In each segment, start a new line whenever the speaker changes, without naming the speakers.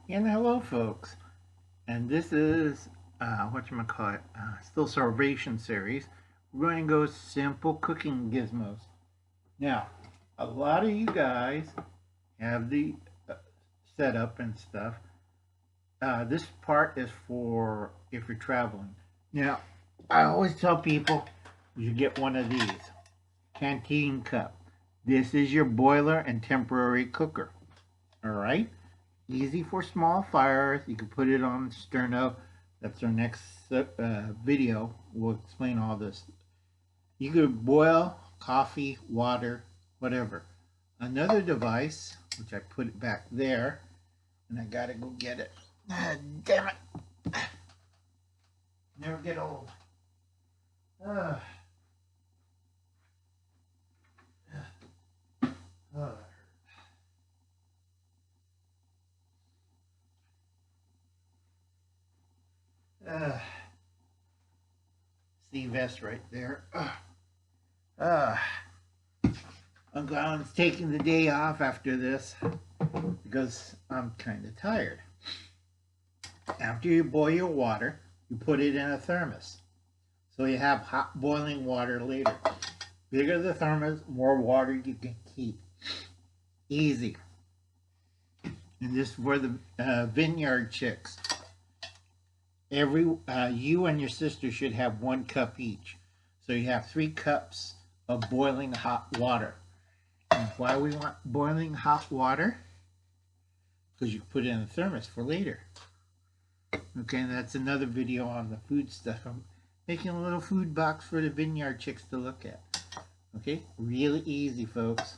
And hello, folks. And this is whatchamacallit, still Starvation series. We're going to go simple cooking gizmos. Now, a lot of you guys have the setup and stuff. This part is for if you're traveling. Now, I always tell people you get one of these Canteen Cup. This is your boiler and temporary cooker. All right. Easy for small fires. You can put it on sterno. That's our next video. We'll explain all this. You could boil coffee, water, whatever. Another device, which I put it back there, and I gotta go get it. Damn it! Never get old. Uh, uh, uh, see vest right there. Uh, Uncle Alan's taking the day off after this because I'm kind of tired. After you boil your water, you put it in a thermos. So you have hot boiling water later. Bigger the thermos, more water you can keep. Easy. And this is for the Vineyard Chicks. You and your sister should have 1 cup each. So you have 3 cups of boiling hot water. And why we want boiling hot water? Because you put it in a thermos for later. Okay, and that's another video on the food stuff. I'm making a little food box for the Vineyard Chicks to look at. Okay, really easy, folks.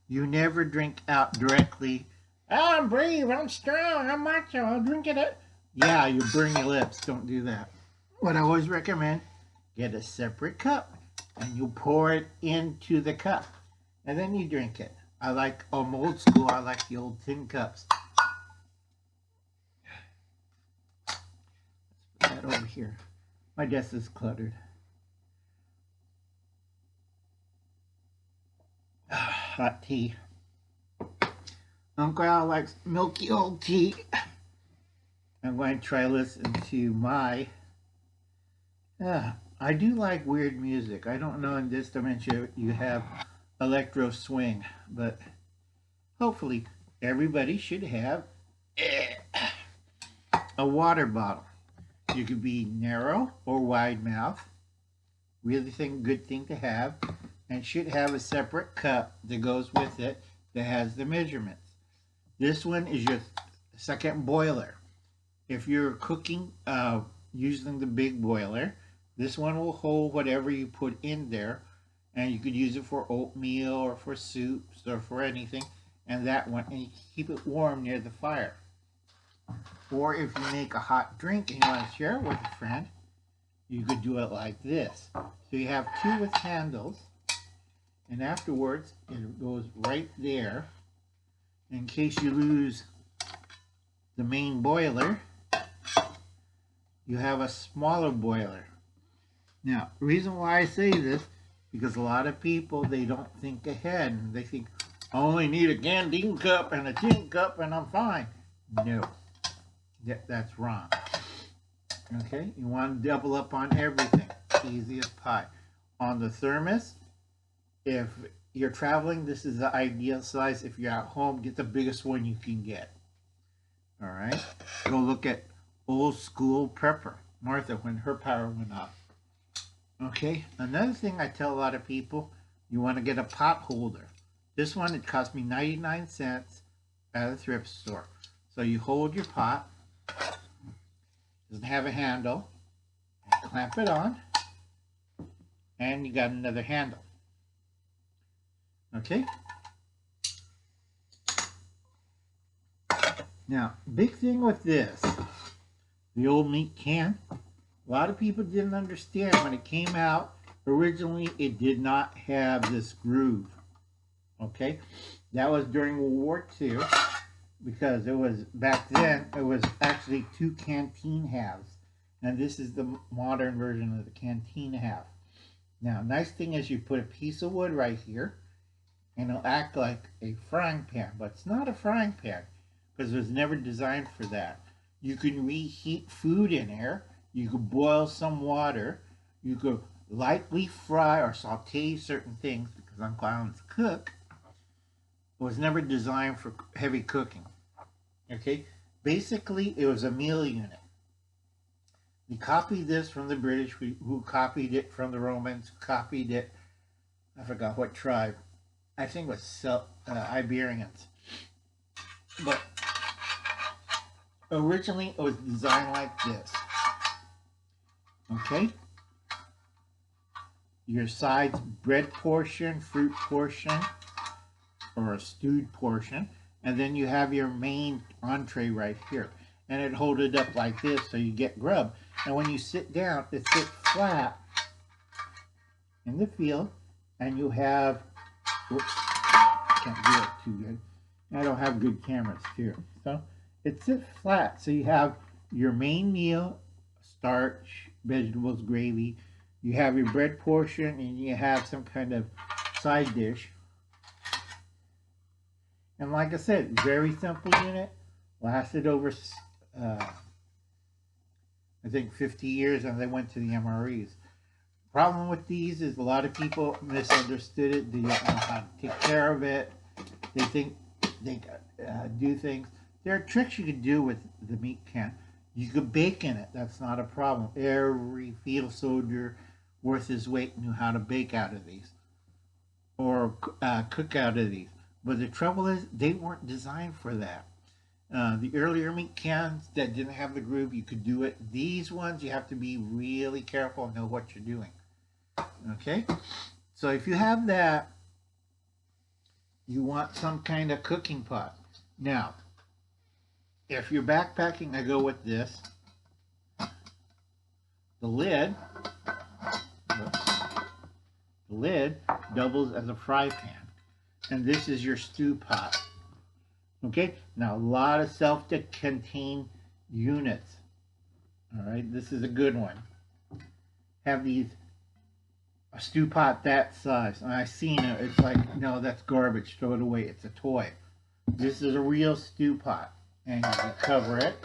You never drink out directly. Oh, I'm brave, I'm strong, I'm macho, I'll drink it. Yeah, you burn your lips. Don't do that. What I always recommend, get a separate cup and you pour it into the cup. And then you drink it. I'm old school. I like the old tin cups. Let's put that over here. My desk is cluttered. Hot tea. Uncle Al likes milky old tea. I'm going to try listening to my. I do like weird music. I don't know in this dimension you have electro swing, but hopefully everybody should have a water bottle. You could be narrow or wide mouth. Really good thing to have, and should have a separate cup that goes with it that has the measurements. This one is your second boiler. If you're cooking using the big boiler, this one will hold whatever you put in there, and you could use it for oatmeal or for soups or for anything. And that one, and you keep it warm near the fire. Or if you make a hot drink and you want to share it with a friend, you could do it like this. So you have 2 with handles, and afterwards it goes right there. In case you lose the main boiler, you have a smaller boiler. Now, the reason why I say this, because a lot of people, they don't think ahead. They think, I only need a canteen cup and a tin cup and I'm fine. No, that's wrong. Okay, you want to double up on everything. Easy as pie. On the thermos, if you're traveling, this is the ideal size. If you're at home, get the biggest one you can get. All right, go look at old school prepper Martha when her power went off. Okay, another thing I tell a lot of people, you want to get a pot holder. This one, it cost me 99 cents at a thrift store. So you hold your pot, doesn't have a handle, clamp it on, and you got another handle. Okay? Now, big thing with this, the old meat can, a lot of people didn't understand when it came out. Originally, it did not have this groove. Okay, that was during World War II, because it was back then. It was actually 2 canteen halves, and this is the modern version of the canteen half. Now, nice thing is you put a piece of wood right here, and it'll act like a frying pan, but it's not a frying pan because it was never designed for that. You can reheat food in there. You could boil some water. You could lightly fry or saute certain things because Uncle Alan's cook. It was never designed for heavy cooking. Okay? Basically, it was a meal unit. We copied this from the British, who copied it from the Romans, copied it, I forgot what tribe. I think it was Iberians. But originally, it was designed like this. Okay? Your sides, bread portion, fruit portion, or a stewed portion. And then you have your main entree right here. And it hold it up like this so you get grub. And when you sit down, it sits flat in the field. And you have, whoops, can't do it too good. I don't have good cameras here. So it sits flat. So you have your main meal, starch, vegetables, gravy. You have your bread portion and you have some kind of side dish. And like I said, very simple unit. Lasted over, I think, 50 years, and they went to the MREs. Problem with these is a lot of people misunderstood it. They don't know how to take care of it. They think they do things. There are tricks you can do with the meat can. You could bake in it. That's not a problem. Every field soldier worth his weight knew how to bake out of these or cook out of these. But the trouble is, they weren't designed for that. The earlier meat cans that didn't have the groove, you could do it. These ones, you have to be really careful and know what you're doing. Okay? So if you have that, you want some kind of cooking pot. Now, if you're backpacking, I go with this. The lid doubles as a fry pan. And this is your stew pot. Okay, now a lot of self-contained units. All right, this is a good one. Have these, a stew pot that size. And I've seen it, it's like, no, that's garbage, throw it away, it's a toy. This is a real stew pot. And you can cover it,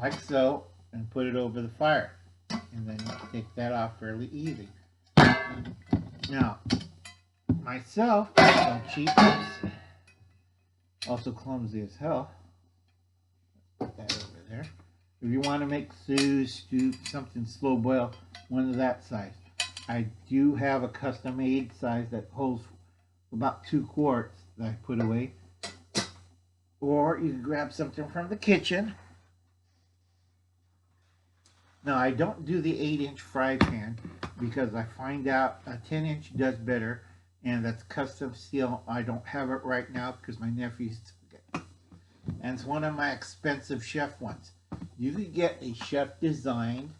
like so, and put it over the fire. And then you take that off fairly easy. Now, myself, some cheapos, also clumsy as hell. Put that over there. If you want to make stew, something slow boil, one of that size. I do have a custom made size that holds about 2 quarts that I put away. Or you can grab something from the kitchen. Now I don't do the 8-inch fry pan because I find out a 10-inch does better. And that's custom steel. I don't have it right now because my nephews took it. And it's one of my expensive chef ones. You could get a chef designed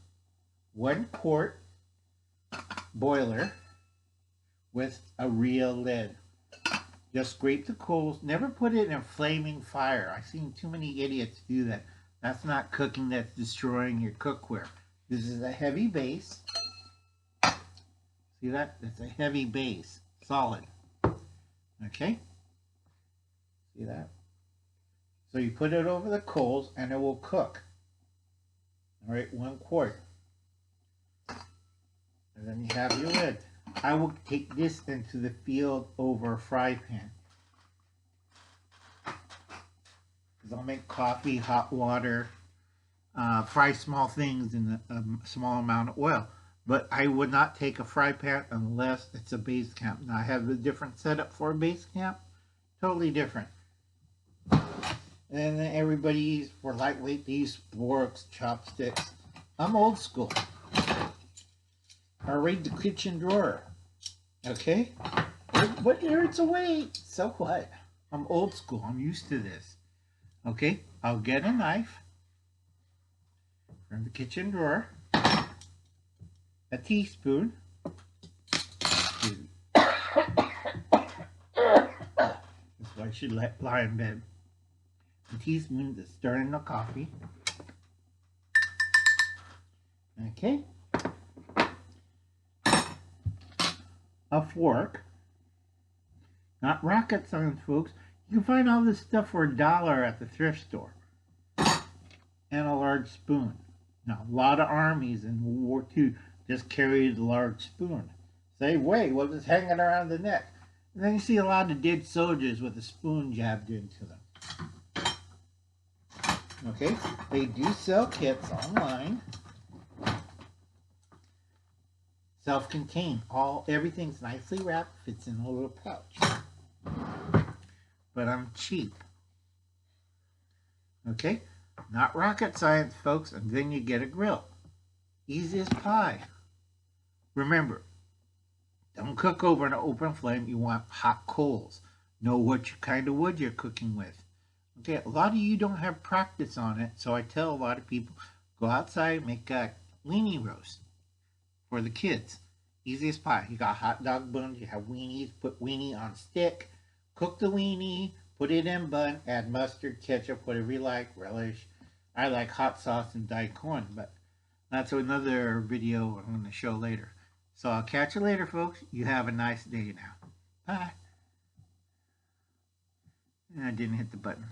1-quart boiler with a real lid. Just scrape the coals. Never put it in a flaming fire. I've seen too many idiots do that. That's not cooking. That's destroying your cookware. This is a heavy base. See that? That's a heavy base. Solid. Okay? See that? So you put it over the coals and it will cook. Alright, 1 quart. And then you have your lid. I will take this into the field over a fry pan. Because I'll make coffee, hot water, fry small things in a small amount of oil. But I would not take a fry pan unless it's a base camp. Now I have a different setup for a base camp. Totally different. And then everybody, for lightweight, these forks, chopsticks. I'm old school. I raid the kitchen drawer. Okay? But it's away. So what? I'm old school. I'm used to this. Okay? I'll get a knife from the kitchen drawer. A teaspoon. That's why I should lie in bed. A teaspoon to stir in the coffee. Okay. A fork. Not rocket science, folks. You can find all this stuff for $1 at the thrift store. And a large spoon. Now, a lot of armies in World War II just carried a large spoon. Say, wait, what was hanging around the neck? And then you see a lot of dead soldiers with a spoon jabbed into them. Okay, they do sell kits online. Self-contained. Everything's nicely wrapped, fits in a little pouch. But I'm cheap. Okay, not rocket science, folks, and then you get a grill. Easy as pie. Remember, don't cook over an open flame. You want hot coals. Know what kind of wood you're cooking with. Okay, a lot of you don't have practice on it, so I tell a lot of people, go outside, make a weenie roast for the kids. Easy as pie. You got hot dog buns, you have weenies, put weenie on stick, cook the weenie, put it in bun, add mustard, ketchup, whatever you like, relish. I like hot sauce and dyed corn, but that's another video I'm going to show later. So I'll catch you later, folks. You have a nice day now. Bye. And I didn't hit the button.